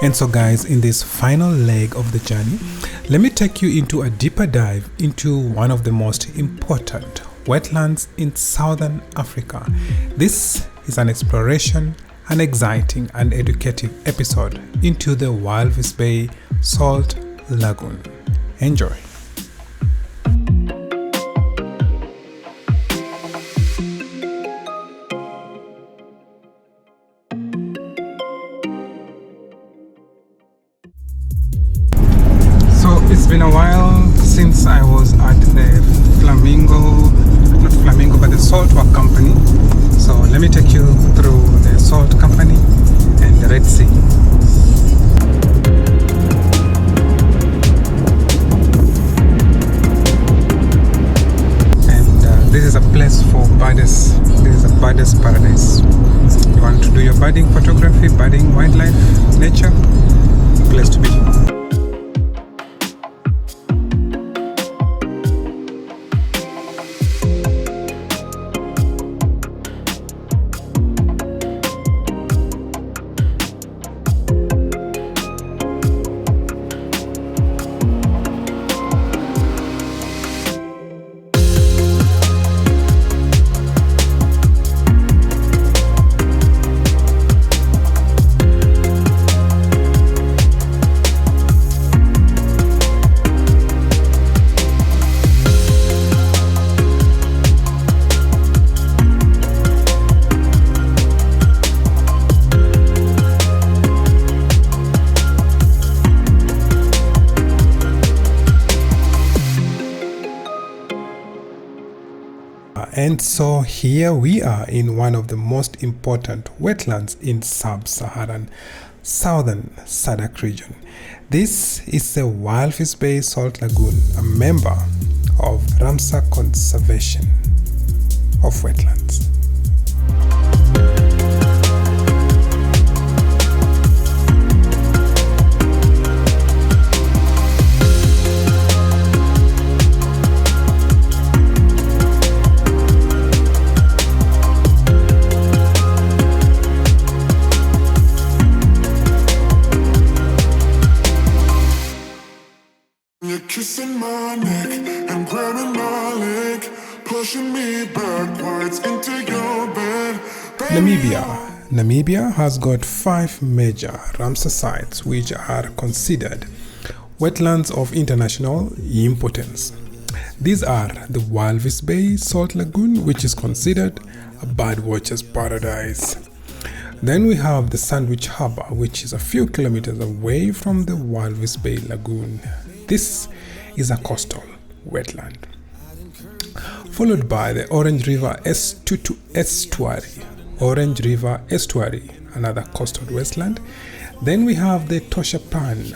And so guys, in this final leg of the journey, let me take you into a deeper dive into one of the most important wetlands in southern Africa. This is an exploration, an exciting and educative episode into the Walvis Bay Salt Lagoon. Enjoy. It's been a while since I was at the the Salt Work Company. So let me take you through the Salt Company and the Red Sea. And this is a place for birds. This is a bird's paradise. You want to do your birding photography, birding, wildlife, nature, place to be. And so here we are in one of the most important wetlands in sub-Saharan southern SADC region. This is the Walvis Bay Salt Lagoon, a member of Ramsar Conservation of Wetlands. Kissing my neck and grabbing my leg, pushing me backwards into your bed. Namibia has got 5 major Ramsar sites which are considered wetlands of international importance. These are the Walvis Bay Salt Lagoon, which is considered a birdwatcher's paradise. Then we have the Sandwich Harbour, which is a few kilometers away from the Walvis Bay Lagoon. This is a coastal wetland. Followed by the Orange River Estuary. Another coastal wetland. Then we have the Toshapan,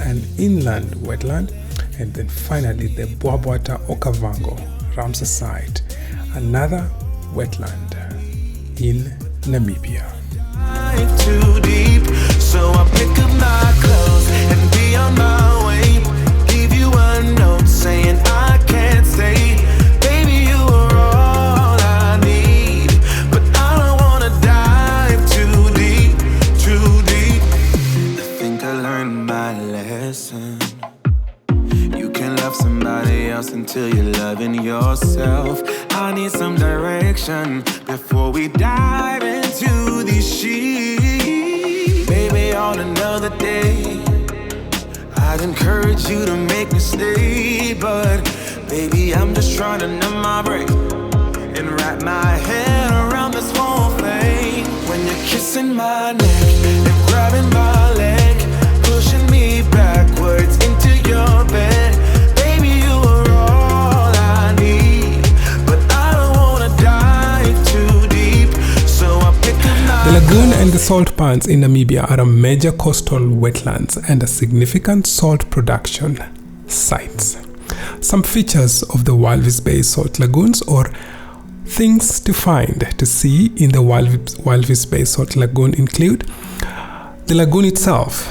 an inland wetland. And then finally the Bwabwata Okavango Ramsar site, another wetland in Namibia. Too deep, so I pick up my clothes and be on my way. Leave you a note saying I can't stay. Baby, you are all I need, but I don't wanna dive too deep, too deep. I think I learned my lesson. You can love somebody else until you're loving yourself. I need some direction before we dive into these sheets. Maybe on another day I'd encourage you to make me stay, but baby, I'm just trying to numb my brain and wrap my head around this whole thing. When you're kissing my neck and grabbing my leg, pushing me backwards into your bed. Baby, you are all I need, but I don't wanna dive too deep, so I pick up my... The lagoon and the salt pans in Namibia are a major coastal wetlands and a significant salt production sites. Some features of the Walvis Bay Salt Lagoons, or things to find to see in the Walvis Bay Salt Lagoon, include the lagoon itself,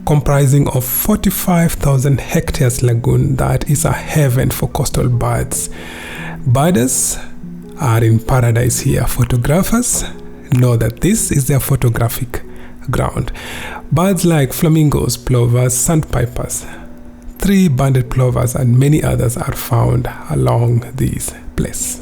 comprising of 45,000 hectares lagoon that is a heaven for coastal birds. Birders are in paradise here. Photographers know that this is their photographic ground. Birds like flamingos, plovers, sandpipers, three-banded plovers, and many others are found along this place.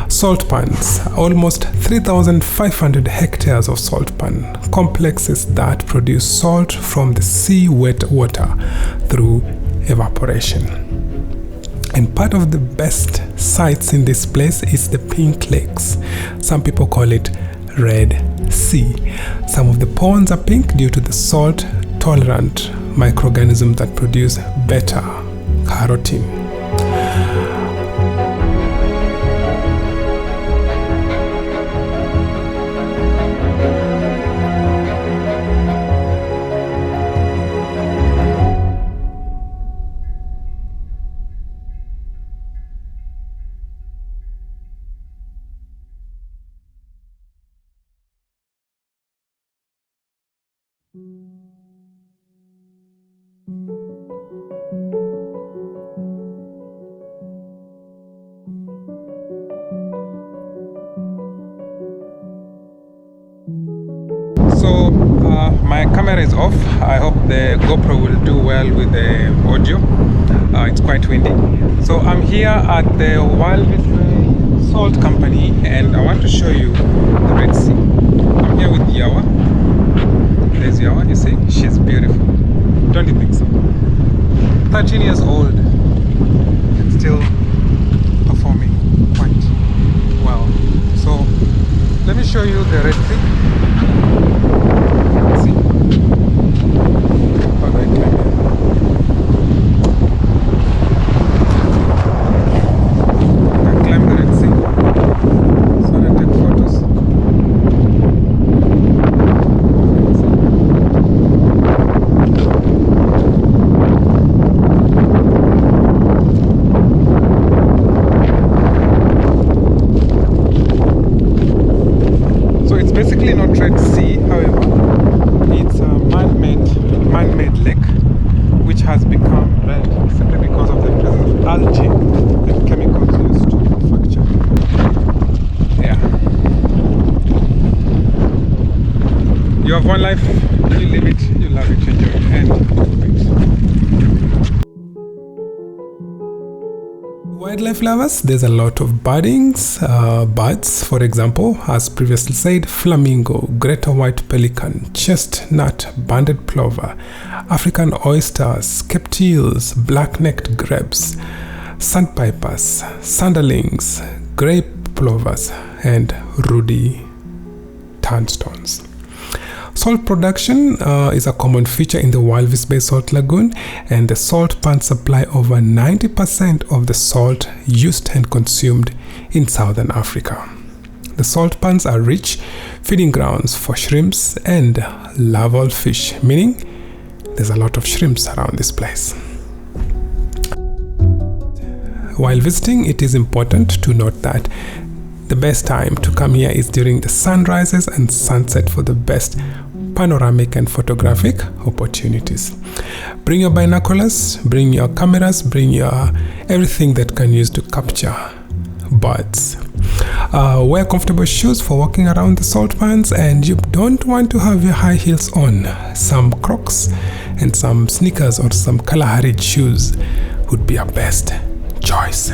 Salt pans, almost 3,500 hectares of salt pan complexes that produce salt from the sea wet water through evaporation. And part of the best sights in this place is the pink lakes. Some people call it Red Sea. Some of the ponds are pink due to the salt-tolerant microorganisms that produce beta-carotene. So my camera is off. I hope the GoPro will do well with the audio. It's quite windy. So I'm here at the Walvis Salt Company and I want to show you the Red Sea. I'm here with Yawa. There's Yawa, you see? She's beautiful. Don't you think so? 13 years old and still performing quite well. So let me show you the Red Sea. See? How do I climb it? I can climb the Red Sea. So I take photos. Basically not Red Sea, however, it's a man-made lake which has become red simply because of the presence of algae and chemicals used to manufacture. Yeah. You have one life, you live it, you love it, you enjoy it, and wildlife lovers, there's a lot of birds, for example, as previously said, flamingo, greater white pelican, chestnut, banded plover, African oysters, cape eels, black-necked grebes, sandpipers, sanderlings, grey plovers, and ruddy turnstones. Salt production is a common feature in the Walvis Bay Salt Lagoon, and the salt pans supply over 90% of the salt used and consumed in southern Africa. The salt pans are rich feeding grounds for shrimps and larval fish, meaning there's a lot of shrimps around this place. While visiting, it is important to note that the best time to come here is during the sunrises and sunset for the best panoramic and photographic opportunities. Bring your binoculars, bring your cameras, bring your everything that can use to capture birds. Wear comfortable shoes for walking around the salt pans, and you don't want to have your high heels on. Some Crocs and some sneakers or some Kalahari shoes would be your best choice.